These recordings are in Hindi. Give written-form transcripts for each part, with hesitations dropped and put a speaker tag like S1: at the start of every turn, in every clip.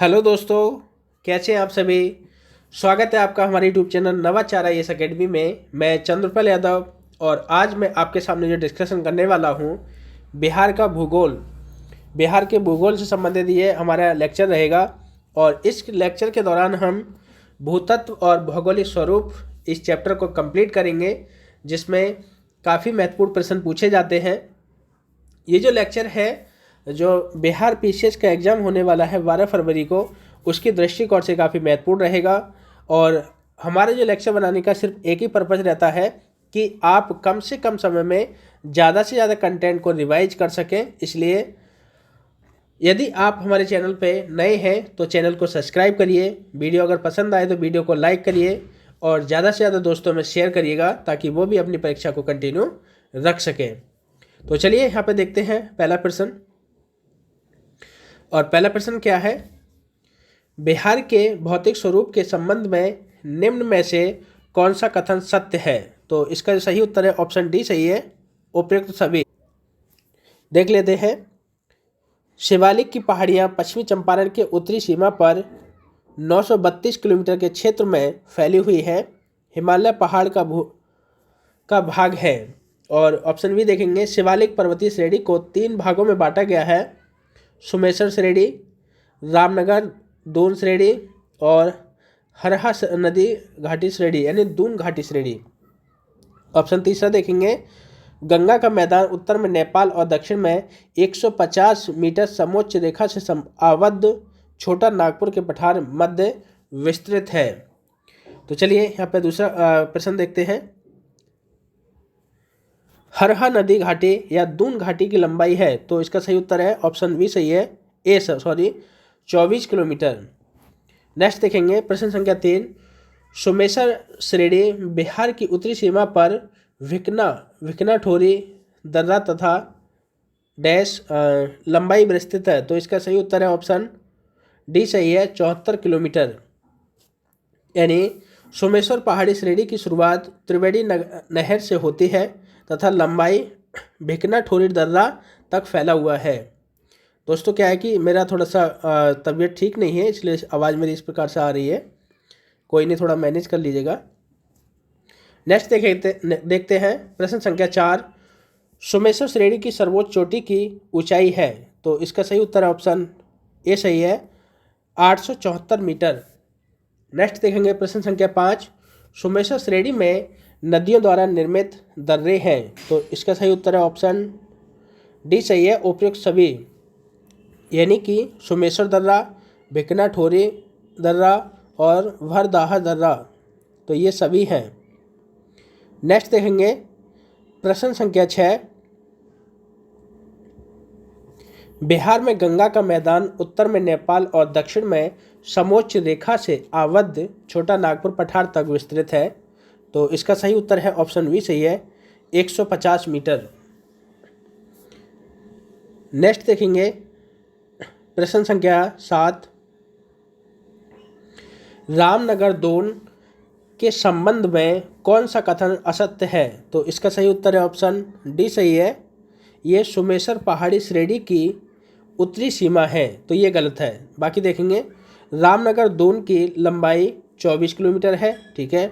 S1: हेलो दोस्तों, कैसे हैं आप सभी। स्वागत है आपका हमारे यूट्यूब चैनल नवाचार आईएएस अकेडमी में। मैं चंद्रपाल यादव और आज मैं आपके सामने जो डिस्कशन करने वाला हूं, बिहार का भूगोल। बिहार के भूगोल से संबंधित ये हमारा लेक्चर रहेगा और इस लेक्चर के दौरान हम भूतत्व और भौगोलिक स्वरूप इस चैप्टर को कंप्लीट करेंगे, जिसमें काफ़ी महत्वपूर्ण प्रश्न पूछे जाते हैं। ये जो लेक्चर है, जो बिहार पीसीएस का एग्ज़ाम होने वाला है 12 फरवरी को, उसकी दृष्टिकोण से काफ़ी महत्वपूर्ण रहेगा। और हमारे जो लेक्चर बनाने का सिर्फ एक ही पर्पज़ रहता है कि आप कम से कम समय में ज़्यादा से ज़्यादा कंटेंट को रिवाइज कर सकें। इसलिए यदि आप हमारे चैनल पे नए हैं तो चैनल को सब्सक्राइब करिए, वीडियो अगर पसंद आए तो वीडियो को लाइक करिए और ज़्यादा से ज़्यादा दोस्तों में शेयर करिएगा ताकि वो भी अपनी परीक्षा को कंटिन्यू रख सकें। तो चलिए यहाँ पे देखते हैं पहला प्रश्न। और पहला प्रश्न क्या है, बिहार के भौतिक स्वरूप के संबंध में निम्न में से कौन सा कथन सत्य है। तो इसका जो सही उत्तर है ऑप्शन डी सही है, उपयुक्त सभी। देख लेते हैं। शिवालिक की पहाड़ियाँ पश्चिमी चंपारण के उत्तरी सीमा पर 932 किलोमीटर के क्षेत्र में फैली हुई है। हिमालय पहाड़ का भाग है। और ऑप्शन बी देखेंगे, शिवालिक पर्वतीय श्रेणी को 3 भागों में बांटा गया है। सुमेसर श्रेणी, रामनगर दून श्रेणी और हरहा नदी घाटी श्रेणी यानी दून घाटी श्रेणी। ऑप्शन तीसरा देखेंगे, गंगा का मैदान उत्तर में नेपाल और दक्षिण में 150 मीटर समोच्च रेखा से आबद्ध छोटा नागपुर के पठार मध्य विस्तृत है। तो चलिए यहाँ पे दूसरा प्रश्न देखते हैं। हरहा नदी घाटी या दून घाटी की लंबाई है। तो इसका सही उत्तर है ऑप्शन बी सही है, 24 किलोमीटर। नेक्स्ट देखेंगे प्रश्न संख्या 3। सोमेश्वर श्रेणी बिहार की उत्तरी सीमा पर विकना ठोरी दर्रा तथा डैश लंबाई में स्थित है। तो इसका सही उत्तर है ऑप्शन डी सही है, 74 किलोमीटर। यानी सोमेश्वर पहाड़ी श्रेणी की शुरुआत त्रिवेणी नहर से होती है तथा लंबाई भिकना ठोरी दर्रा तक फैला हुआ है। दोस्तों क्या है कि मेरा थोड़ा सा तबीयत ठीक नहीं है, इसलिए आवाज़ मेरी इस प्रकार से आ रही है। कोई नहीं, थोड़ा मैनेज कर लीजिएगा। नेक्स्ट देखते हैं प्रश्न संख्या 4। सोमेश्वर श्रेणी की सर्वोच्च चोटी की ऊंचाई है। तो इसका सही उत्तर है ऑप्शन ए सही है, 874 मीटर। नेक्स्ट देखेंगे प्रश्न संख्या 5। सोमेश्वर श्रेणी में नदियों द्वारा निर्मित दर्रे हैं। तो इसका सही उत्तर है ऑप्शन डी सही है, उपयुक्त सभी। यानी कि सोमेश्वर दर्रा, भिकना ठोरी दर्रा और वरदाहा दर्रा, तो ये सभी हैं। नेक्स्ट देखेंगे प्रश्न संख्या 6। बिहार में गंगा का मैदान उत्तर में नेपाल और दक्षिण में समोच्च रेखा से आबद्ध छोटा नागपुर पठार तक विस्तृत है। तो इसका सही उत्तर है ऑप्शन बी सही है, 150 मीटर। नेक्स्ट देखेंगे प्रश्न संख्या 7। रामनगर दून के संबंध में कौन सा कथन असत्य है। तो इसका सही उत्तर है ऑप्शन डी सही है, ये सोमेश्वर पहाड़ी श्रेणी की उत्तरी सीमा है। तो ये गलत है। बाकी देखेंगे, रामनगर दून की लंबाई 24 किलोमीटर है, ठीक है।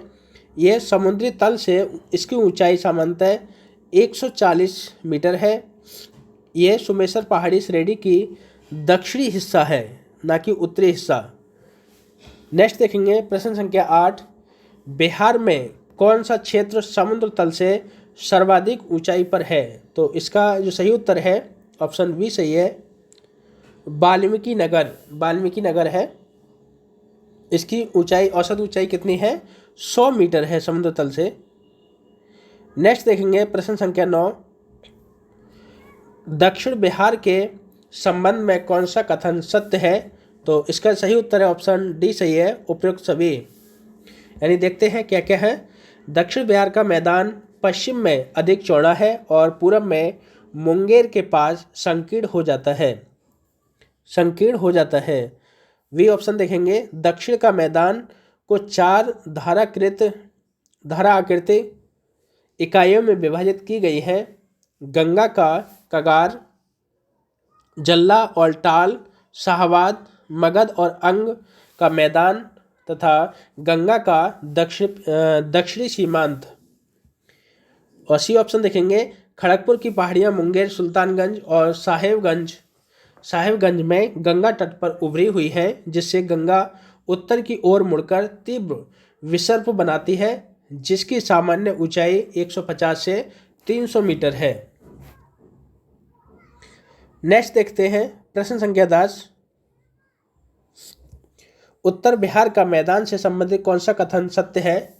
S1: ये समुद्री तल से इसकी ऊंचाई सामान्यतः 140 मीटर है। ये सोमेश्वर पहाड़ी श्रेणी की दक्षिणी हिस्सा है, ना कि उत्तरी हिस्सा। नेक्स्ट देखेंगे प्रश्न संख्या 8। बिहार में कौन सा क्षेत्र समुद्र तल से सर्वाधिक ऊंचाई पर है। तो इसका जो सही उत्तर है ऑप्शन बी सही है, वाल्मीकि नगर है। इसकी ऊंचाई, औसत ऊंचाई कितनी है, 100 मीटर है समुद्र तल से। नेक्स्ट देखेंगे प्रश्न संख्या 9। दक्षिण बिहार के संबंध में कौन सा कथन सत्य है। तो इसका सही उत्तर है ऑप्शन डी सही है, उपयुक्त सभी। यानी देखते हैं क्या क्या है। दक्षिण बिहार का मैदान पश्चिम में अधिक चौड़ा है और पूरब में मुंगेर के पास संकीर्ण हो जाता है। वी ऑप्शन देखेंगे, दक्षिण का मैदान को 4 धारा आकृति इकाइयों में विभाजित की गई है। गंगा का कगार, जल्ला और टाल, शाहबाद, मगध और अंग का मैदान तथा गंगा का दक्षिणी सीमांत। और सी ऑप्शन देखेंगे, खड़गपुर की पहाड़ियाँ मुंगेर, सुल्तानगंज और साहेबगंज में गंगा तट पर उभरी हुई हैं, जिससे गंगा उत्तर की ओर मुड़कर तीव्र विसर्प बनाती है, जिसकी सामान्य ऊंचाई 150 से 300 मीटर है। नेक्स्ट देखते हैं प्रश्न संख्या 10। उत्तर बिहार का मैदान से संबंधित कौन सा कथन सत्य है?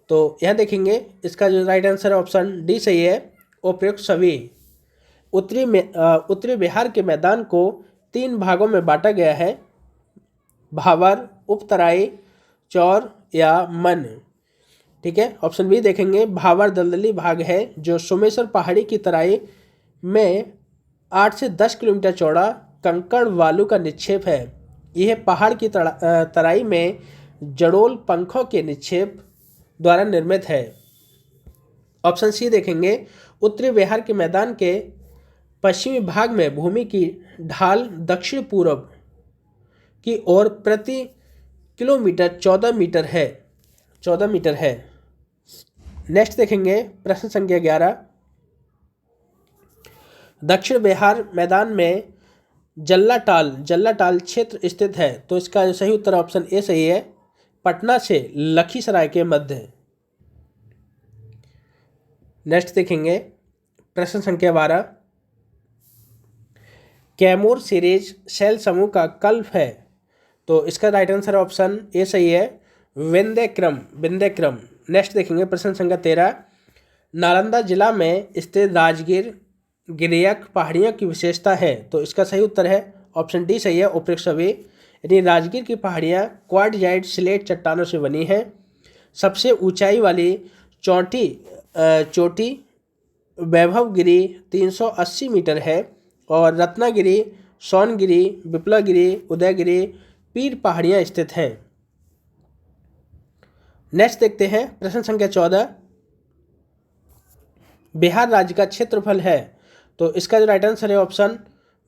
S1: तो यह देखेंगे, इसका जो राइट आंसर है ऑप्शन डी सही है, उपयुक्त सभी। उत्तरी बिहार के मैदान को 3 भागों में बांटा गया है, भावर, उपतराई, चौर या मन। ठीक है, ऑप्शन बी देखेंगे, भावर दलदली भाग है जो सोमेश्वर पहाड़ी की तराई में 8 से 10 किलोमीटर चौड़ा कंकड़ वालू का निक्षेप है। यह पहाड़ की तराई में जड़ोल पंखों के निक्षेप द्वारा निर्मित है। ऑप्शन सी देखेंगे, उत्तरी बिहार के मैदान के पश्चिमी भाग में भूमि की ढाल दक्षिण पूर्व की ओर प्रति किलोमीटर 14 मीटर है। नेक्स्ट देखेंगे प्रश्न संख्या 11। दक्षिण बिहार मैदान में जल्लाटाल क्षेत्र स्थित है। तो इसका सही उत्तर ऑप्शन ए सही है, पटना से लखीसराय के मध्य। नेक्स्ट देखेंगे प्रश्न संख्या 12। कैमूर सीरीज शैल समूह का कल्प है। तो इसका राइट आंसर ऑप्शन ए सही है, विंध्यक्रम। नेक्स्ट देखेंगे प्रश्न संख्या 13। नालंदा जिला में स्थित राजगीर गिरियक पहाड़ियों की विशेषता है। तो इसका सही उत्तर है ऑप्शन डी सही है, उपयुक्त सभी। यानी राजगीर की पहाड़ियाँ क्वार्टजाइट स्लेट चट्टानों से बनी हैं। सबसे ऊंचाई वाली चोटी वैभवगिरी 380 मीटर है और रत्नागिरी, सोनगिरी, विप्लवगिरी, उदयगिरी पीर पहाड़ियाँ स्थित हैं। नेक्स्ट देखते हैं प्रश्न संख्या 14। बिहार राज्य का क्षेत्रफल है। तो इसका जो राइट आंसर है ऑप्शन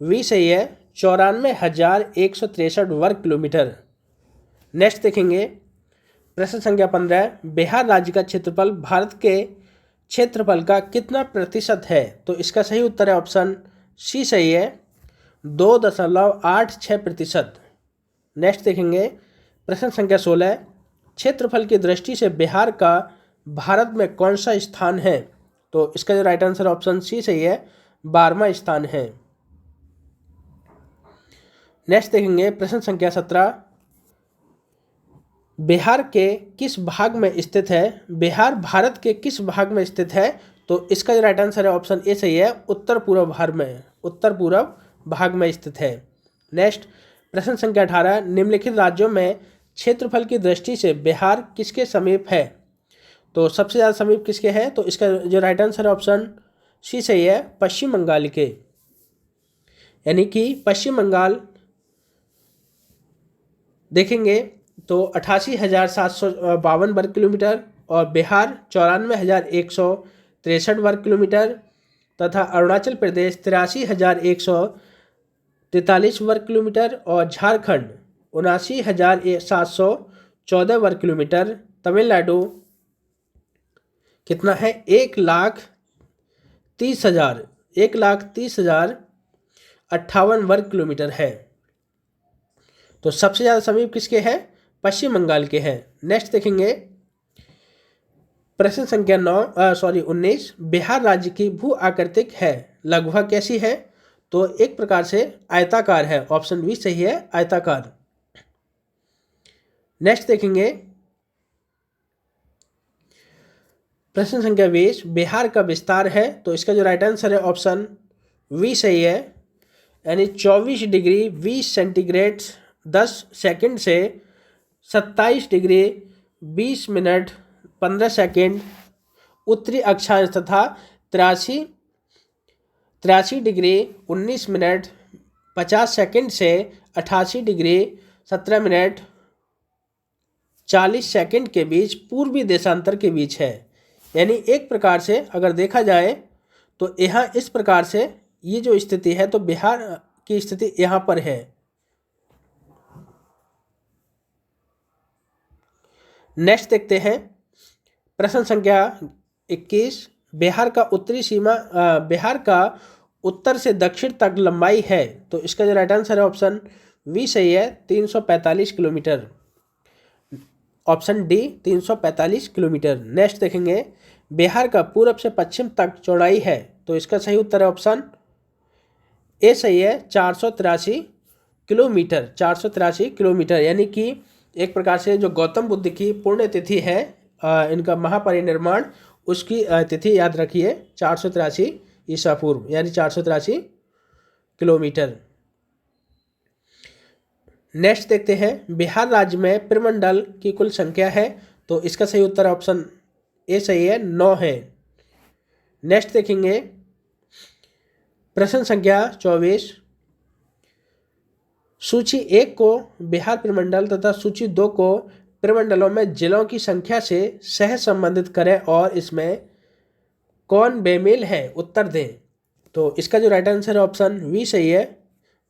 S1: वी सही है, 94,163 वर्ग किलोमीटर। नेक्स्ट देखेंगे प्रश्न संख्या 15। बिहार राज्य का क्षेत्रफल भारत के क्षेत्रफल का कितना प्रतिशत है? तो इसका सही उत्तर है ऑप्शन सी सही है, 2.86%। नेक्स्ट देखेंगे प्रश्न संख्या 16। क्षेत्रफल की दृष्टि से बिहार का भारत में कौन सा स्थान है? तो इसका जो राइट आंसर ऑप्शन सी सही है, 12वां स्थान है। नेक्स्ट देखेंगे प्रश्न संख्या 17। बिहार के किस भाग में स्थित है? बिहार भारत के किस भाग में स्थित है? तो इसका जो राइट आंसर है ऑप्शन ए सही है, उत्तर पूर्व भाग में स्थित है। नेक्स्ट प्रश्न संख्या 18। निम्नलिखित राज्यों में क्षेत्रफल की दृष्टि से बिहार किसके समीप है? तो सबसे ज़्यादा समीप किसके है? तो इसका जो राइट आंसर है ऑप्शन सी सही है, पश्चिम बंगाल के। यानी कि पश्चिम बंगाल देखेंगे तो 88,752 वर्ग किलोमीटर और बिहार 94,163 वर्ग किलोमीटर तथा अरुणाचल प्रदेश 83,143 वर्ग किलोमीटर और झारखंड 79,714 वर्ग किलोमीटर। तमिलनाडु कितना है? 1,30,058 वर्ग किलोमीटर है। तो सबसे ज़्यादा समीप किसके है? पश्चिम बंगाल के हैं। नेक्स्ट देखेंगे प्रश्न संख्या 19। बिहार राज्य की भू आकृतिक है लगभग कैसी है? तो एक प्रकार से आयताकार है, ऑप्शन बी सही है, आयताकार। नेक्स्ट देखेंगे प्रश्न संख्या 20। बिहार का विस्तार है। तो इसका जो राइट आंसर है ऑप्शन वी सही है, यानी 24 डिग्री 20 सेंटीग्रेड 10 सेकंड से 27 डिग्री 20 मिनट 15 सेकंड उत्तरी अक्षांश तथा 83 डिग्री 19 मिनट 50 सेकंड से 88 डिग्री 17 मिनट 40 सेकंड के बीच पूर्वी देशांतर के बीच है। यानी एक प्रकार से अगर देखा जाए तो यहाँ इस प्रकार से ये जो स्थिति है, तो बिहार की स्थिति यहाँ पर है। नेक्स्ट देखते हैं प्रश्न संख्या 21। बिहार का उत्तर से दक्षिण तक लंबाई है, तो इसका जो राइट आंसर है ऑप्शन बी सही है, 345 kilometre. Option D 345 kilometre. Next देखेंगे बिहार का पूर्व से पश्चिम तक चौड़ाई है, तो इसका सही उत्तर है ऑप्शन ए सही है, 483 किलोमीटर। 483 किलोमीटर, यानी कि एक प्रकार से जो गौतम बुद्ध की पुण्यतिथि है, इनका महापरिनिर्वाण, उसकी तिथि याद रखिए, 483 ईसा पूर्व, यानी 483 किलोमीटर। नेक्स्ट देखते हैं बिहार राज्य में प्रमंडल की कुल संख्या है, तो इसका सही उत्तर ऑप्शन ए सही है, 9 है। नेक्स्ट देखेंगे प्रश्न संख्या 24। सूची 1 को बिहार प्रमंडल तथा सूची 2 को प्रमंडलों में जिलों की संख्या से सह संबंधित करें और इसमें कौन बेमेल है, उत्तर दें। तो इसका जो राइट आंसर है ऑप्शन वी सही है,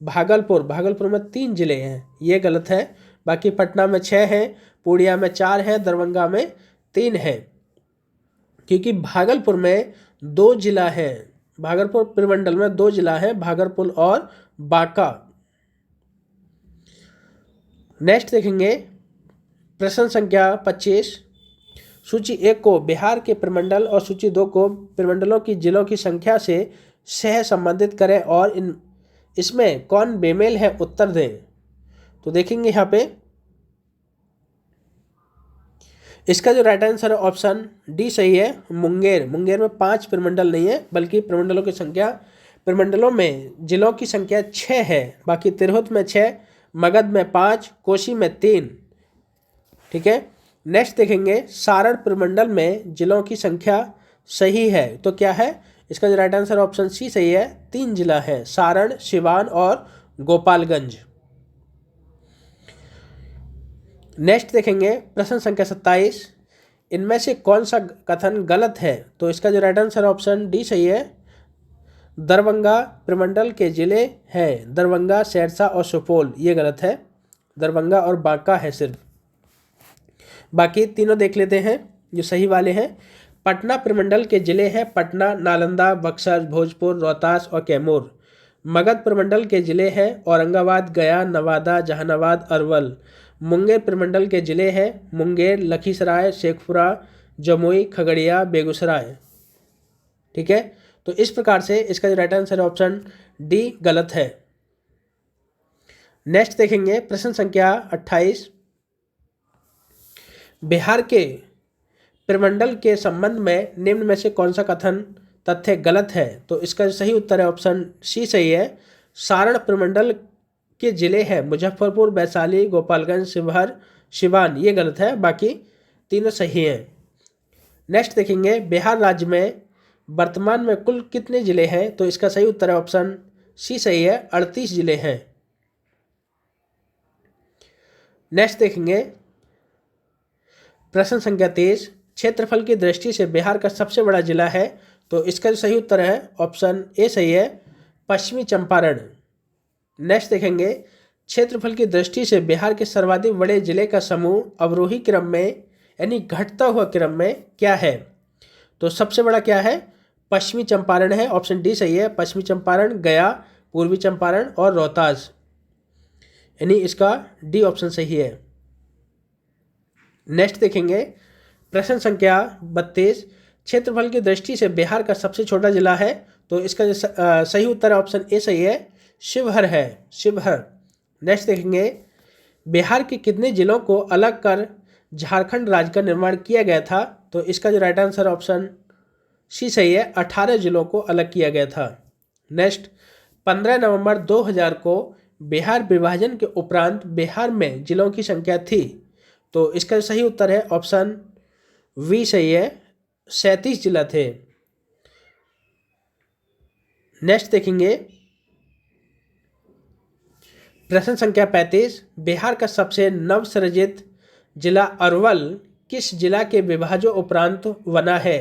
S1: भागलपुर में 3 जिले हैं, ये गलत है। बाकी पटना में 6 हैं, पूर्णिया में 4 हैं, दरभंगा में 3 हैं, क्योंकि भागलपुर में 2 जिला है, भागलपुर प्रमंडल में 2 जिला है, भागलपुर और बांका। नेक्स्ट देखेंगे प्रश्न संख्या 25। सूची 1 को बिहार के प्रमंडल और सूची 2 को प्रमंडलों की जिलों की संख्या से सह संबंधित करें और इसमें कौन बेमेल है, उत्तर दें। तो देखेंगे यहाँ पे इसका जो राइट आंसर है ऑप्शन डी सही है, मुंगेर में 5 प्रमंडल नहीं है, बल्कि प्रमंडलों में जिलों की संख्या 6 है। बाकी तिरहुत में 6, मगध में 5, कोसी में 3। ठीक है। नेक्स्ट देखेंगे सारण प्रमंडल में जिलों की संख्या सही है, तो क्या है, इसका जो राइट आंसर ऑप्शन सी सही है, 3 जिला है, सारण, सिवान और गोपालगंज। नेक्स्ट देखेंगे प्रश्न संख्या 27। इनमें से कौन सा कथन गलत है, तो इसका जो राइट आंसर ऑप्शन डी सही है, दरभंगा प्रमंडल के जिले हैं दरभंगा, सिरसा और सुपौल, ये गलत है, दरभंगा और बांका है सिर्फ। बाकी तीनों देख लेते हैं जो सही वाले हैं। पटना प्रमंडल के जिले हैं पटना, नालंदा, बक्सर, भोजपुर, रोहतास और कैमूर। मगध प्रमंडल के जिले हैं औरंगाबाद, गया, नवादा, जहानाबाद, अरवल। मुंगेर प्रमंडल के जिले हैं मुंगेर, लखीसराय, शेखपुरा, जमुई, खगड़िया, बेगूसराय। ठीक है, तो इस प्रकार से इसका जो राइट आंसर ऑप्शन डी गलत है। नेक्स्ट देखेंगे प्रश्न संख्या 28। बिहार के प्रमंडल के संबंध में निम्न में से कौन सा कथन तथ्य गलत है, तो इसका सही उत्तर है ऑप्शन सी सही है, सारण प्रमंडल के जिले हैं मुजफ्फरपुर, वैशाली, गोपालगंज, शिवहर, सिवान, ये गलत है, बाकी तीनों सही हैं। नेक्स्ट देखेंगे बिहार राज्य में वर्तमान में कुल कितने जिले हैं, तो इसका सही उत्तर है ऑप्शन सी सही है, 38 जिले हैं। नेक्स्ट देखेंगे प्रश्न संख्या 23। क्षेत्रफल की दृष्टि से बिहार का सबसे बड़ा जिला है, तो इसका जो सही उत्तर है ऑप्शन ए सही है, पश्चिमी चंपारण। नेक्स्ट देखेंगे क्षेत्रफल की दृष्टि से बिहार के सर्वाधिक बड़े जिले का समूह अवरोही क्रम में यानी घटता हुआ क्रम में क्या है, तो सबसे बड़ा क्या है, पश्चिमी चंपारण है, ऑप्शन डी सही है, पश्चिमी चंपारण, गया, पूर्वी चंपारण और रोहतास, यानी इसका डी ऑप्शन सही है। नेक्स्ट देखेंगे प्रश्न संख्या 32। क्षेत्रफल की दृष्टि से बिहार का सबसे छोटा जिला है, तो इसका जो सही उत्तर ऑप्शन ए सही है, शिवहर है, शिवहर। नेक्स्ट देखेंगे बिहार के कितने जिलों को अलग कर झारखंड राज्य का निर्माण किया गया था, तो इसका जो राइट आंसर ऑप्शन सी सही है, 18 जिलों को अलग किया गया था। नेक्स्ट 15 नवंबर 2000 को बिहार विभाजन के उपरांत बिहार में जिलों की संख्या थी, तो इसका सही उत्तर है ऑप्शन वी सही है, 37 जिला थे। नेक्स्ट देखेंगे प्रश्न संख्या 35। बिहार का सबसे नवसृजित जिला अरवल किस जिला के विभाजन उपरांत बना है,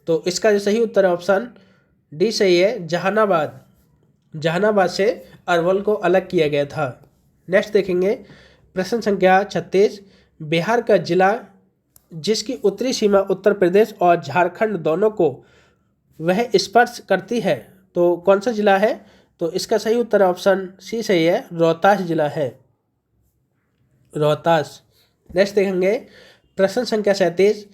S1: तो इसका जो सही उत्तर है ऑप्शन डी सही है, जहानाबाद। जहानाबाद से अरवल को अलग किया गया था। नेक्स्ट देखेंगे प्रश्न संख्या 36। बिहार का जिला जिसकी उत्तरी सीमा उत्तर प्रदेश और झारखंड दोनों को वह स्पर्श करती है, तो कौन सा जिला है? तो इसका सही उत्तर ऑप्शन सी सही है, रोहतास जिला है, रोहतास। नेक्स्ट देखेंगे प्रश्न संख्या 37,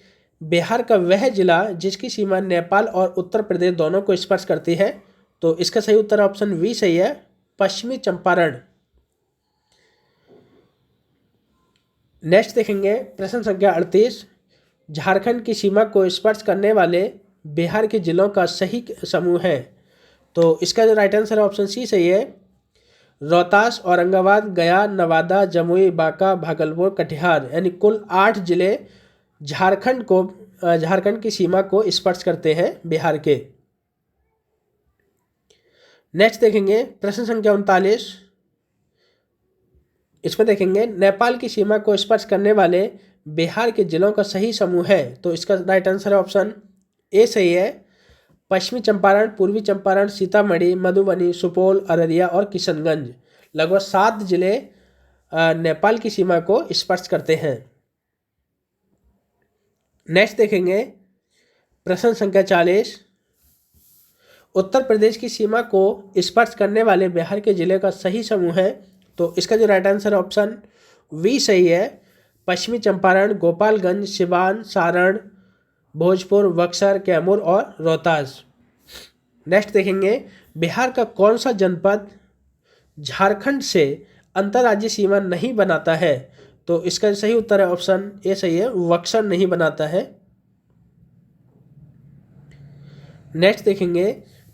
S1: बिहार का वह जिला जिसकी सीमा नेपाल और उत्तर प्रदेश दोनों को स्पर्श करती है, तो इसका सही उत्तर ऑप्शन बी सही है, पश्चिमी चंपारण। नेक्स्ट देखेंगे प्रश्न संख्या 38, झारखंड की सीमा को स्पर्श करने वाले बिहार के जिलों का सही समूह है, तो इसका जो राइट आंसर है ऑप्शन सी सही है, रोहतास, औरंगाबाद, गया, नवादा, जमुई, बांका, भागलपुर, कटिहार, यानी कुल 8 जिले झारखंड की सीमा को स्पर्श करते हैं बिहार के। नेक्स्ट देखेंगे प्रश्न संख्या 39, इसमें देखेंगे नेपाल की सीमा को स्पर्श करने वाले बिहार के जिलों का सही समूह है, तो इसका राइट आंसर है ऑप्शन ए सही है, पश्चिमी चंपारण, पूर्वी चंपारण, सीतामढ़ी, मधुबनी, सुपौल, अररिया और किशनगंज। लगभग 7 जिले नेपाल की सीमा को स्पर्श करते हैं। नेक्स्ट देखेंगे प्रश्न संख्या 40, उत्तर प्रदेश की सीमा को स्पर्श करने वाले बिहार के जिले का सही समूह है, तो इसका जो राइट आंसर ऑप्शन वी सही है, पश्चिमी चंपारण, गोपालगंज, सिवान, सारण, भोजपुर, बक्सर, कैमूर और रोहतास। नेक्स्ट देखेंगे बिहार का कौन सा जनपद झारखंड से अंतर्राज्यीय सीमा नहीं बनाता है, तो इसका सही उत्तर है ऑप्शन ए सही है, बक्सर नहीं बनाता है। नेक्स्ट देखेंगे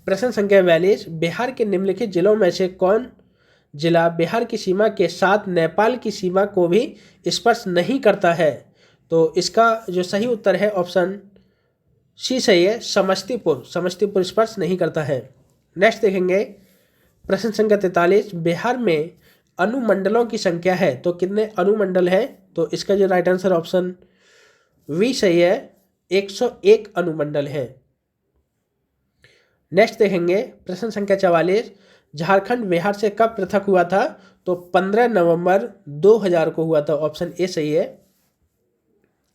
S1: प्रश्न संख्या 42, बिहार के निम्नलिखित जिलों में से कौन जिला बिहार की सीमा के साथ नेपाल की सीमा को भी स्पर्श नहीं करता है, तो इसका जो सही उत्तर है ऑप्शन सी सही है, समस्तीपुर स्पर्श नहीं करता है। नेक्स्ट देखेंगे प्रश्न संख्या 43, बिहार में अनुमंडलों की संख्या है, तो कितने अनुमंडल है, तो इसका जो राइट आंसर ऑप्शन वी सही है, 101 अनुमंडल है। नेक्स्ट देखेंगे प्रश्न संख्या 44, झारखंड बिहार से कब पृथक हुआ था, तो 15 नवंबर 2000 को हुआ था, ऑप्शन ए सही है।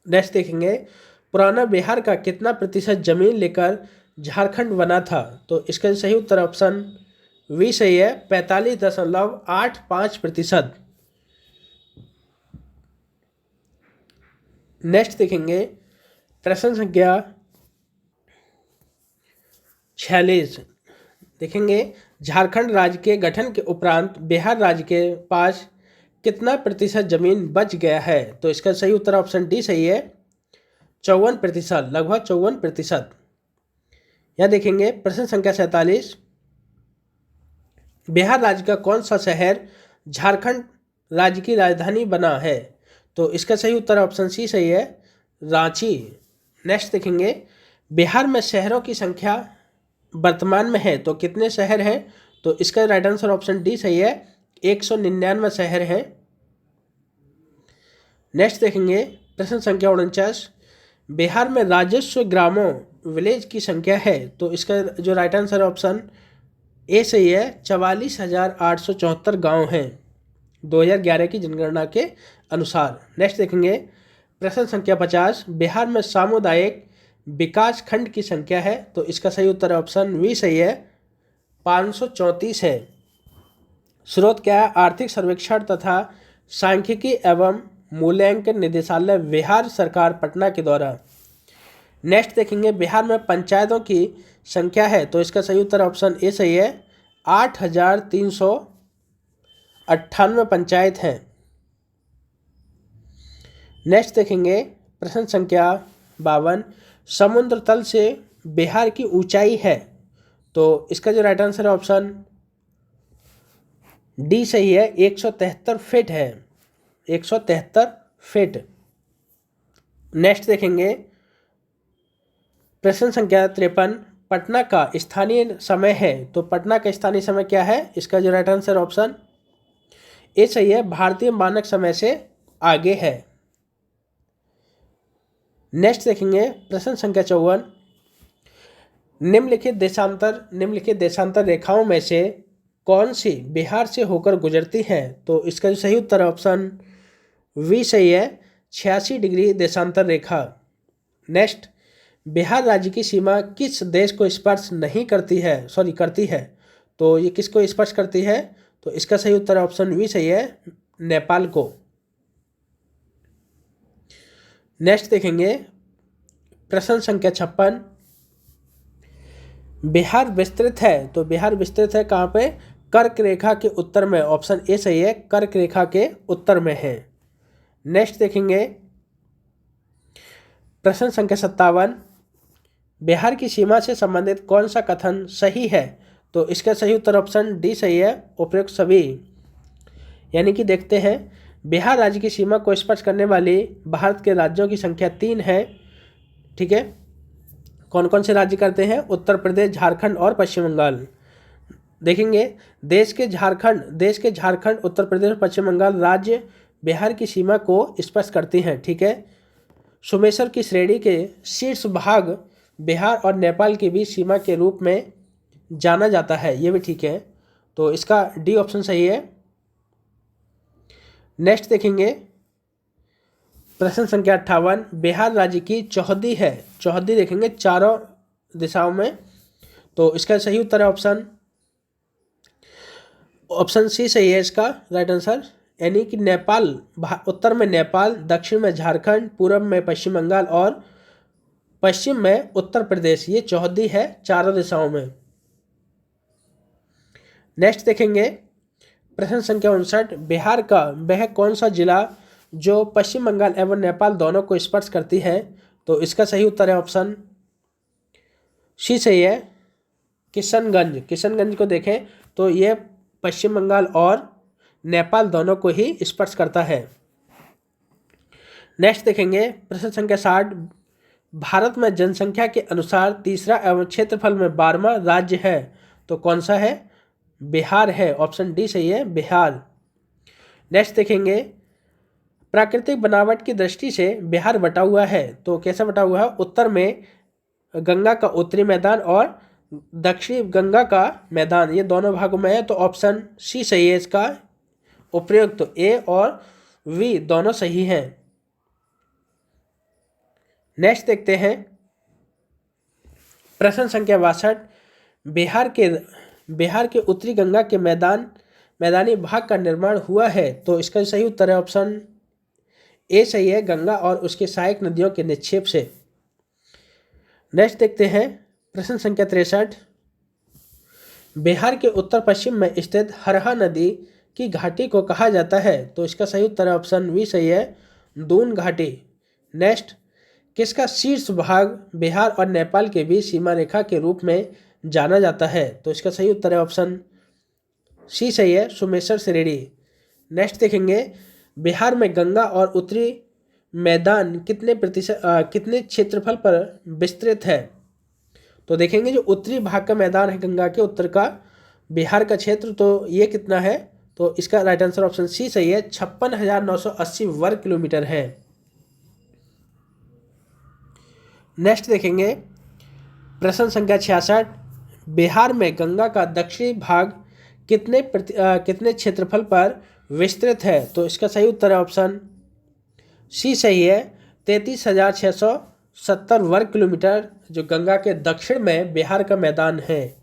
S1: नेक्स्ट देखेंगे पुराना बिहार का कितना प्रतिशत जमीन लेकर झारखंड बना था, तो इसका सही उत्तर ऑप्शन वी सही है, 45.85%। नेक्स्ट देखेंगे प्रश्न संख्या 46, देखेंगे झारखंड राज्य के गठन के उपरांत बिहार राज्य के पास कितना प्रतिशत जमीन बच गया है, तो इसका सही उत्तर ऑप्शन डी सही है, 54%, लगभग 54%। यह देखेंगे प्रश्न संख्या 47, बिहार राज्य का कौन सा शहर झारखंड राज्य की राजधानी बना है, तो इसका सही उत्तर ऑप्शन सी सही है, रांची। नेक्स्ट देखेंगे बिहार में शहरों की संख्या वर्तमान में है, तो कितने शहर हैं, तो इसका राइट आंसर ऑप्शन डी सही है, 199 शहर हैं। नेक्स्ट देखेंगे प्रश्न संख्या 49, बिहार में राजस्व ग्रामों विलेज की संख्या है, तो इसका जो राइट आंसर ऑप्शन ए सही है, 44,874 गांव हैं 2011 की जनगणना के अनुसार। नेक्स्ट देखेंगे प्रश्न संख्या 50, बिहार में सामुदायिक विकास खंड की संख्या है, तो इसका सही उत्तर ऑप्शन वी सही है, 534 है। स्रोत क्या है? आर्थिक सर्वेक्षण तथा सांख्यिकी एवं मूल्यांकन निदेशालय बिहार सरकार पटना के द्वारा। नेक्स्ट देखेंगे बिहार में पंचायतों की संख्या है, तो इसका सही उत्तर ऑप्शन ए सही है, 8,398 पंचायत हैं। नेक्स्ट देखेंगे प्रश्न संख्या 52, समुद्र तल से बिहार की ऊंचाई है, तो इसका जो राइट आंसर है ऑप्शन डी सही है, 173 फीट है, 173 फीट। नेक्स्ट देखेंगे प्रश्न संख्या 53, पटना का स्थानीय समय है, तो पटना का स्थानीय समय क्या है, इसका जो राइट आंसर ऑप्शन ए सही है, भारतीय मानक समय से आगे है। नेक्स्ट देखेंगे प्रश्न संख्या 54, निम्नलिखित देशांतर रेखाओं में से कौन सी बिहार से होकर गुजरती हैं, तो इसका जो सही उत्तर ऑप्शन वी सही है, 86 डिग्री देशांतर रेखा। नेक्स्ट, बिहार राज्य की सीमा किस देश को स्पर्श नहीं करती है, करती है, तो ये किसको स्पर्श करती है, तो इसका सही उत्तर ऑप्शन बी सही है, नेपाल को। नेक्स्ट देखेंगे प्रश्न संख्या 56, बिहार विस्तृत है, तो बिहार विस्तृत है कहाँ पे, कर्क रेखा के उत्तर में, ऑप्शन ए सही है, कर्क रेखा के उत्तर में है। नेक्स्ट देखेंगे प्रश्न संख्या 57, बिहार की सीमा से संबंधित कौन सा कथन सही है, तो इसका सही उत्तर ऑप्शन डी सही है, उपयुक्त सभी। यानी कि देखते हैं, बिहार राज्य की सीमा को स्पर्श करने वाली भारत के राज्यों की संख्या 3 है। ठीक है, कौन कौन से राज्य करते हैं, उत्तर प्रदेश, झारखंड और पश्चिम बंगाल। देखेंगे, देश के झारखंड, उत्तर प्रदेश और पश्चिम बंगाल राज्य बिहार की सीमा को स्पर्श करती हैं। ठीक है, सोमेश्वर की श्रेणी के शीर्ष भाग बिहार और नेपाल के बीच सीमा के रूप में जाना जाता है, ये भी ठीक है, तो इसका डी ऑप्शन सही है। नेक्स्ट देखेंगे प्रश्न संख्या 58, बिहार राज्य की चौहद्दी है, चौहद्दी देखेंगे चारों दिशाओं में, तो इसका सही उत्तर है ऑप्शन सी सही है इसका राइट आंसर। यानी कि नेपाल, उत्तर में नेपाल, दक्षिण में झारखंड, पूर्व में पश्चिम बंगाल और पश्चिम में उत्तर प्रदेश, ये चौहद्दी है चारों दिशाओं में। नेक्स्ट देखेंगे प्रश्न संख्या 59, बिहार का वह कौन सा जिला जो पश्चिम बंगाल एवं नेपाल दोनों को स्पर्श करती है, तो इसका सही उत्तर है ऑप्शन सी सही है, किशनगंज। किशनगंज को देखें तो ये पश्चिम बंगाल और नेपाल दोनों को ही स्पर्श करता है। नेक्स्ट देखेंगे प्रश्न संख्या 60, भारत में जनसंख्या के अनुसार तीसरा एवं क्षेत्रफल में 12वां राज्य है, तो कौन सा है, बिहार है, ऑप्शन डी सही है, बिहार। नेक्स्ट देखेंगे प्राकृतिक बनावट की दृष्टि से बिहार बटा हुआ है, तो कैसा बटा हुआ है, उत्तर में गंगा का उत्तरी मैदान और दक्षिणी गंगा का मैदान, ये दोनों भागों में है, तो ऑप्शन सी सही है इसका उपयुक्त, तो ए और वी दोनों सही हैं। नेक्स्ट देखते हैं प्रश्न संख्या 62, बिहार के उत्तरी गंगा के मैदानी भाग का निर्माण हुआ है, तो इसका सही उत्तर है ऑप्शन ए सही है, गंगा और उसके सहायक नदियों के निक्षेप से। नेक्स्ट देखते हैं प्रश्न संख्या 63, बिहार के उत्तर पश्चिम में स्थित हरहा नदी की घाटी को कहा जाता है, तो इसका सही उत्तर है ऑप्शन बी सही है, दून घाटी। नेक्स्ट, किसका शीर्ष भाग बिहार और नेपाल के बीच सीमा रेखा के रूप में जाना जाता है, तो इसका सही उत्तर है ऑप्शन सी सही है, सोमेश्वर श्रेणी। नेक्स्ट देखेंगे बिहार में गंगा और उत्तरी मैदान कितने क्षेत्रफल पर विस्तृत है, तो देखेंगे जो उत्तरी भाग का मैदान है गंगा के उत्तर का बिहार का क्षेत्र, तो ये कितना है, तो इसका राइट आंसर ऑप्शन सी सही है, 56,980 वर्ग किलोमीटर है। नेक्स्ट देखेंगे प्रश्न संख्या 66, बिहार में गंगा का दक्षिणी भाग कितने क्षेत्रफल पर विस्तृत है, तो इसका सही उत्तर है ऑप्शन सी सही है, 33,670 वर्ग किलोमीटर जो गंगा के दक्षिण में बिहार का मैदान है।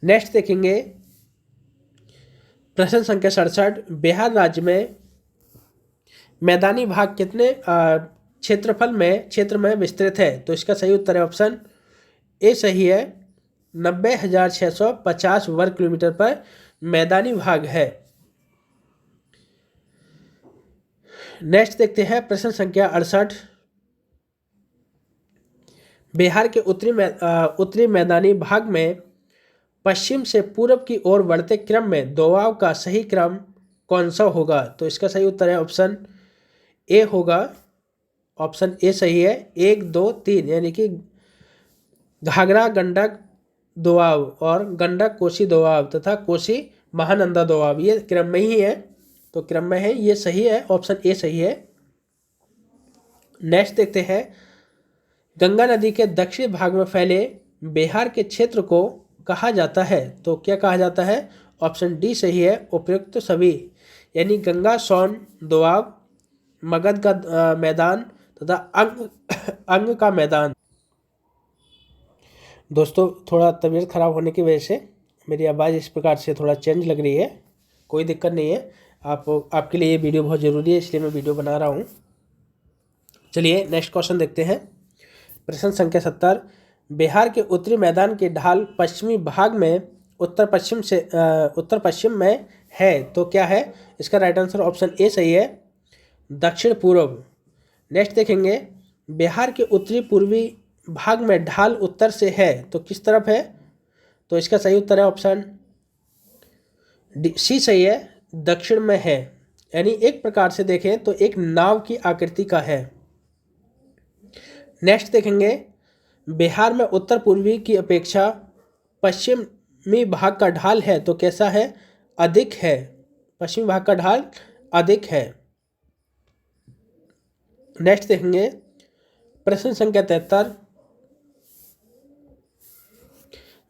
S1: नेक्स्ट देखेंगे प्रश्न संख्या 67, बिहार राज्य में मैदानी भाग कितने क्षेत्र में विस्तृत है, तो इसका सही उत्तर है ऑप्शन ए सही है, 90,650 वर्ग किलोमीटर पर मैदानी भाग है। नेक्स्ट देखते हैं प्रश्न संख्या 68, बिहार के उत्तरी मैदानी भाग में पश्चिम से पूर्व की ओर बढ़ते क्रम में दोआब का सही क्रम कौन सा होगा, तो इसका सही उत्तर है ऑप्शन ए होगा, ऑप्शन ए सही है, 1 2 3, यानी कि घाघरा गंडक दोआब और गंडक कोसी दोआब तथा कोसी महानंदा दोआब, ये क्रम में ही है, तो क्रम में है, ये सही है, ऑप्शन ए सही है। नेक्स्ट देखते हैं गंगा नदी के दक्षिणी भाग में फैले बिहार के क्षेत्र को कहा जाता है, तो क्या कहा जाता है, ऑप्शन डी सही है, उपयुक्त सभी, यानी गंगा सोन दोआब मगध का मैदान तथा अंग का मैदान। दोस्तों थोड़ा तबीयत खराब होने की वजह से मेरी आवाज़ इस प्रकार से थोड़ा चेंज लग रही है, कोई दिक्कत नहीं है। आपके लिए ये वीडियो बहुत ज़रूरी है, इसलिए मैं वीडियो बना रहा हूँ। चलिए नेक्स्ट क्वेश्चन देखते हैं। प्रश्न संख्या 70। बिहार के उत्तरी मैदान की ढाल पश्चिमी भाग में उत्तर पश्चिम में है, तो क्या है? इसका राइट आंसर ऑप्शन ए सही है, दक्षिण पूर्व। नेक्स्ट देखेंगे, बिहार के उत्तरी पूर्वी भाग में ढाल उत्तर से है, तो किस तरफ है? तो इसका सही उत्तर है ऑप्शन सी सही है, दक्षिण में है। यानी एक प्रकार से देखें तो एक नाव की आकृति का है। नेक्स्ट देखेंगे, बिहार में उत्तर पूर्वी की अपेक्षा पश्चिमी भाग का ढाल है, तो कैसा है? अधिक है। पश्चिमी भाग का ढाल अधिक है। नेक्स्ट देखेंगे प्रश्न संख्या 73।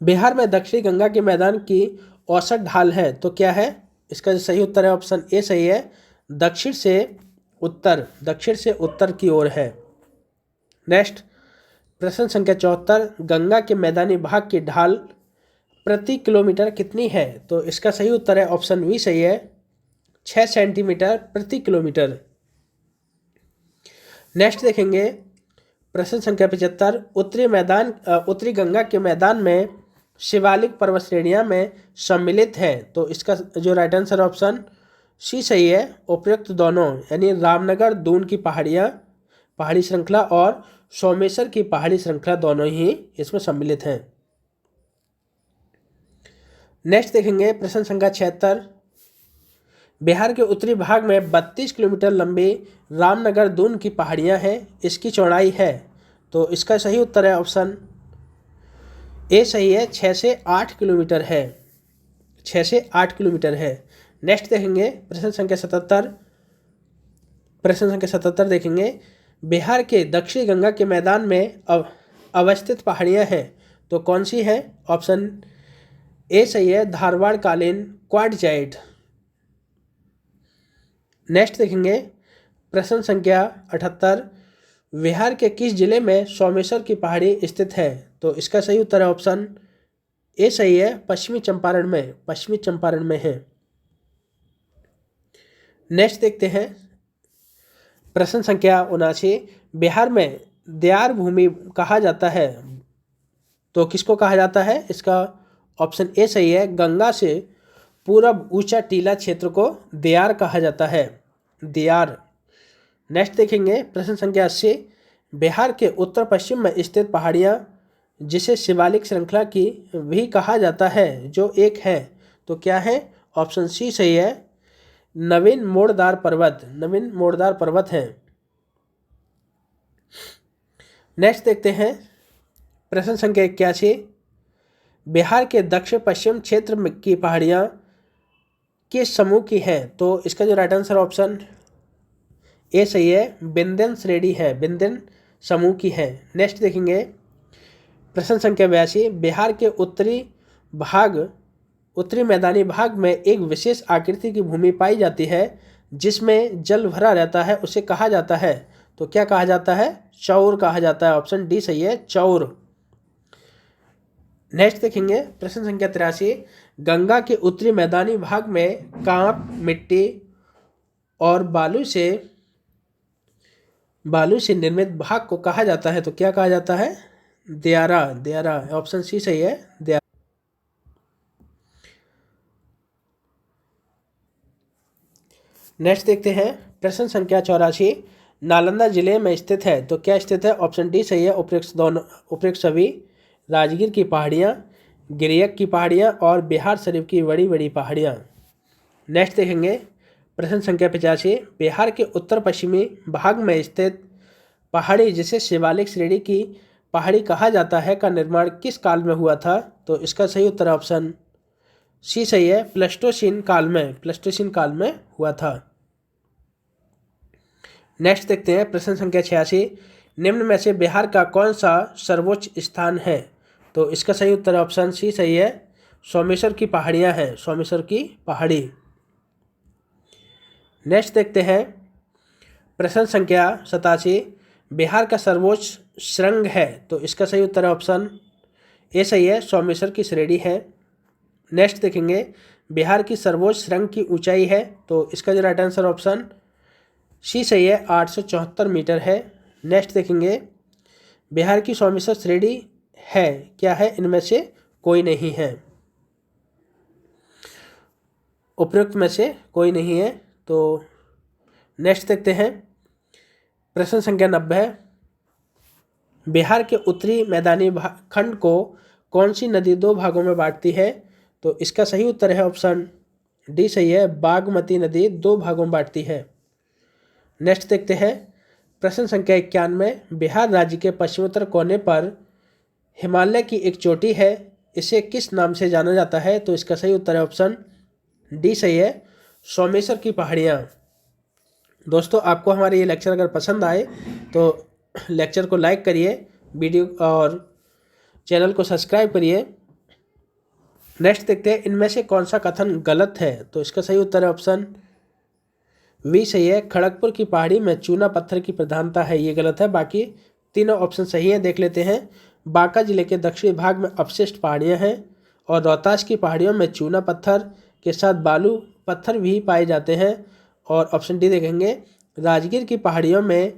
S1: बिहार में दक्षिणी गंगा के मैदान की औसत ढाल है, तो क्या है? इसका सही उत्तर है ऑप्शन ए सही है, दक्षिण से उत्तर की ओर है। नेक्स्ट प्रश्न संख्या 74। गंगा के मैदानी भाग की ढाल प्रति किलोमीटर कितनी है? तो इसका सही उत्तर है ऑप्शन बी सही है, 6 सेंटीमीटर प्रति किलोमीटर। नेक्स्ट देखेंगे प्रश्न संख्या 75। उत्तरी गंगा के मैदान में शिवालिक पर्वत श्रेणियां में सम्मिलित है, तो इसका जो राइट आंसर ऑप्शन सी सही है, उपयुक्त दोनों। यानी रामनगर दून की पहाड़ी श्रृंखला और सोमेश्वर की पहाड़ी श्रृंखला दोनों ही इसमें सम्मिलित हैं। नेक्स्ट देखेंगे प्रश्न संख्या 76। बिहार के उत्तरी भाग में 32 किलोमीटर लंबी रामनगर दून की पहाड़ियां हैं, इसकी चौड़ाई है, तो इसका सही उत्तर है ऑप्शन ए सही है, 6 से 8 किलोमीटर है। 6 से 8 किलोमीटर है। नेक्स्ट देखेंगे प्रश्न संख्या 77 देखेंगे, बिहार के दक्षिणी गंगा के मैदान में अवस्थित पहाड़ियां हैं, तो कौन सी है? ऑप्शन ए सही है, धारवाड़ कालीन क्वार्टजाइट। नेक्स्ट देखेंगे प्रश्न संख्या 78। बिहार के किस जिले में सोमेश्वर की पहाड़ी स्थित है? तो इसका सही उत्तर है ऑप्शन ए सही है, पश्चिमी चंपारण में है। नेक्स्ट देखते हैं प्रश्न संख्या 79। बिहार में देयार भूमि कहा जाता है, तो किसको कहा जाता है? इसका ऑप्शन ए सही है, गंगा से पूरब ऊंचा टीला क्षेत्र को देयार कहा जाता है, देयार। नेक्स्ट देखेंगे प्रश्न संख्या 80। बिहार के उत्तर पश्चिम में स्थित पहाड़ियां जिसे शिवालिक श्रृंखला की भी कहा जाता है, जो एक है, तो क्या है? ऑप्शन सी सही है, नवीन मोड़दार पर्वत हैं। नेक्स्ट देखते हैं प्रश्न संख्या 81। बिहार के दक्षिण पश्चिम क्षेत्र की पहाड़ियां किस समूह की हैं? तो इसका जो राइट आंसर ऑप्शन ए सही है, विंध्यन श्रेणी है, विंध्यन समूह की है। नेक्स्ट देखेंगे प्रश्न संख्या 82। बिहार के उत्तरी मैदानी भाग में एक विशेष आकृति की भूमि पाई जाती है जिसमें जल भरा रहता है, उसे कहा जाता है, तो क्या कहा जाता है? चौर कहा जाता है, ऑप्शन डी सही है, चौर। नेक्स्ट देखेंगे प्रश्न संख्या 83। गंगा के उत्तरी मैदानी भाग में कांप, मिट्टी और बालू से निर्मित भाग को कहा जाता है, तो क्या कहा जाता है? दियारा, ऑप्शन सी सही है, दियारा। नेक्स्ट देखते हैं प्रश्न संख्या 84। नालंदा जिले में स्थित है, तो क्या स्थित है? ऑप्शन डी सही है, उपयुक्त सभी राजगीर की पहाड़ियाँ, गिरियक की पहाड़ियाँ और बिहार शरीफ की बड़ी बड़ी पहाड़ियाँ। नेक्स्ट देखेंगे प्रश्न संख्या 85। बिहार के उत्तर पश्चिमी भाग में स्थित पहाड़ी जिसे शिवालिक श्रेणी की पहाड़ी कहा जाता है का निर्माण किस काल में हुआ था? तो इसका सही उत्तर ऑप्शन सी सही है, प्लेस्टोसीन काल में हुआ था। नेक्स्ट देखते हैं प्रश्न संख्या 86। निम्न में से बिहार का कौन सा सर्वोच्च स्थान है? तो इसका सही उत्तर ऑप्शन सी सही है, सोमेश्वर की पहाड़ियाँ हैं, सोमेश्वर की पहाड़ी। नेक्स्ट देखते हैं प्रश्न संख्या 87, बिहार का सर्वोच्च शृंग है, तो इसका सही उत्तर है ऑप्शन ए सही है, सोमेश्वर की श्रेणी है। नेक्स्ट देखेंगे, बिहार की सर्वोच्च शृंग की ऊंचाई है, तो इसका जो राइट आंसर ऑप्शन सी सही है, 874 मीटर है। नेक्स्ट देखेंगे, बिहार की सोमेश्वर श्रेणी है, क्या है, इनमें से कोई नहीं है, उपयुक्त में से कोई नहीं है। तो नेक्स्ट देखते हैं, प्रश्न संख्या 90, बिहार के उत्तरी मैदानी खंड को कौन सी नदी दो भागों में बांटती है, तो इसका सही उत्तर है ऑप्शन डी सही है, बागमती नदी दो भागों में बांटती है। नेक्स्ट देखते हैं, प्रश्न संख्या 91, बिहार राज्य के पश्चिमोत्तर कोने पर हिमालय की एक चोटी है, इसे किस नाम से जाना जाता है, तो इसका सही उत्तर है ऑप्शन डी सही है, सोमेश्वर की पहाड़ियाँ। दोस्तों, आपको हमारे ये लेक्चर अगर पसंद आए तो लेक्चर को लाइक करिए, वीडियो और चैनल को सब्सक्राइब करिए। नेक्स्ट देखते हैं, इनमें से कौन सा कथन गलत है, तो इसका सही उत्तर है ऑप्शन वी सही है, खड़गपुर की पहाड़ी में चूना पत्थर की प्रधानता है, ये गलत है। बाकी तीनों ऑप्शन सही हैं, देख लेते हैं। बांका जिले के दक्षिणी भाग में अपशिष्ट पहाड़ियाँ हैं और रोहतास की पहाड़ियों में चूना पत्थर के साथ बालू पत्थर भी पाए जाते हैं। और ऑप्शन डी देखेंगे, राजगीर की पहाड़ियों में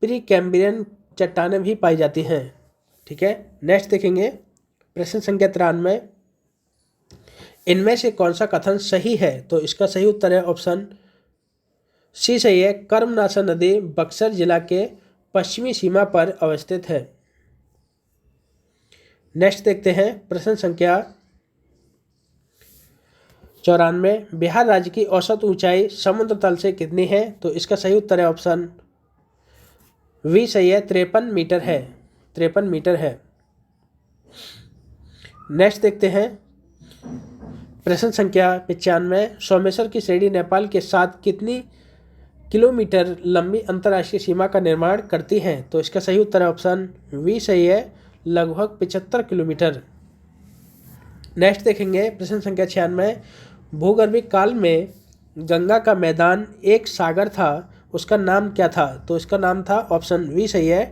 S1: प्री कैम्ब्रियन चट्टानें भी पाई जाती हैं। ठीक है, नेक्स्ट देखेंगे, प्रश्न संख्या 93, इनमें से कौन सा कथन सही है, तो इसका सही उत्तर है ऑप्शन सी सही है, कर्मनाशा नदी बक्सर जिला के पश्चिमी सीमा पर अवस्थित है। नेक्स्ट देखते हैं, प्रश्न संख्या 94, बिहार राज्य की औसत ऊंचाई समुद्र तल से कितनी है, तो इसका सही उत्तर है ऑप्शन वी सही है, 53 मीटर है, 53 मीटर है। नेक्स्ट देखते हैं, प्रश्न संख्या 95, सोमेश्वर की श्रेणी नेपाल के साथ कितनी किलोमीटर लंबी अंतर्राष्ट्रीय सीमा का निर्माण करती हैं, तो इसका सही उत्तर है ऑप्शन वी सही है, लगभग 75 किलोमीटर। नेक्स्ट देखेंगे, प्रश्न संख्या 96, भूगर्भिक काल में गंगा का मैदान एक सागर था, उसका नाम क्या था, तो इसका नाम था ऑप्शन वी सही है,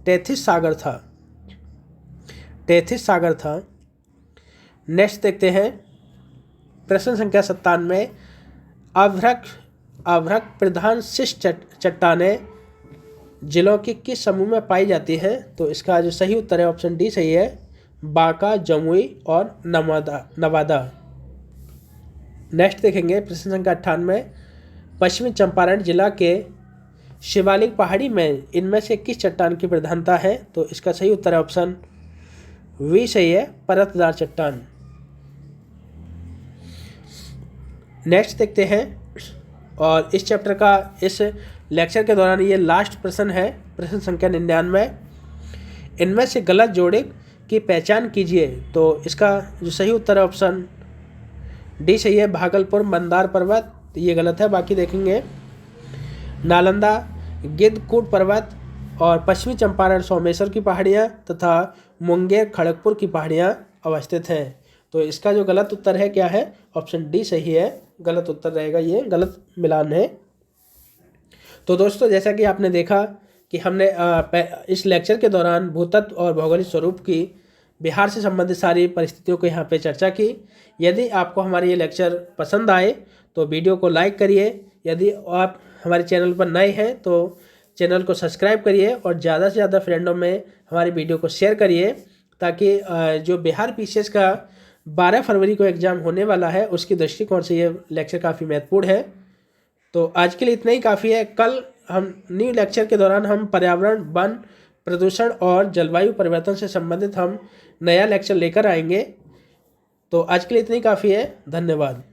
S1: टेथिस सागर था, टेथिस सागर था। नेक्स्ट देखते हैं, प्रश्न संख्या 97, अभ्रक प्रधान शिष्ट चट्टानें जिलों के किस समूह में पाई जाती हैं, तो इसका जो सही उत्तर है ऑप्शन डी सही है, बांका, जमुई और नवादा। नेक्स्ट देखेंगे, प्रश्न संख्या 98, पश्चिमी चंपारण जिला के शिवालिक पहाड़ी में इनमें से किस चट्टान की प्रधानता है, तो इसका सही उत्तर है ऑप्शन वी सही है, परतदार चट्टान। नेक्स्ट देखते हैं, और इस चैप्टर का इस लेक्चर के दौरान ये लास्ट प्रश्न है, प्रश्न संख्या 99, इनमें से गलत जोड़े की पहचान कीजिए, तो इसका जो सही उत्तर है ऑप्शन डी सही है, भागलपुर मंदार पर्वत, ये गलत है। बाकी देखेंगे, नालंदा गिद्धकूट पर्वत और पश्चिमी चंपारण सोमेश्वर की पहाड़ियाँ तथा मुंगेर खड़गपुर की पहाड़ियाँ अवस्थित हैं। तो इसका जो गलत उत्तर है क्या है, ऑप्शन डी सही है, गलत उत्तर रहेगा, ये गलत मिलान है। तो दोस्तों, जैसा कि आपने देखा कि हमने इस लेक्चर के दौरान भूतत्व और भौगोलिक स्वरूप की बिहार से संबंधित सारी परिस्थितियों को यहाँ पे चर्चा की। यदि आपको हमारे ये लेक्चर पसंद आए तो वीडियो को लाइक करिए, यदि आप हमारे चैनल पर नए हैं तो चैनल को सब्सक्राइब करिए और ज़्यादा से ज़्यादा फ्रेंडों में हमारी वीडियो को शेयर करिए, ताकि जो बिहार पीसीएस का 12 फरवरी को एग्ज़ाम होने वाला है उसकी दृष्टिकोण से ये लेक्चर काफ़ी महत्वपूर्ण है। तो आज के लिए इतना ही काफ़ी है। कल हम न्यू लेक्चर के दौरान हम पर्यावरण, वन, प्रदूषण और जलवायु परिवर्तन से संबंधित हम नया लेक्चर लेकर आएंगे। तो आज के लिए इतना ही काफ़ी है। धन्यवाद।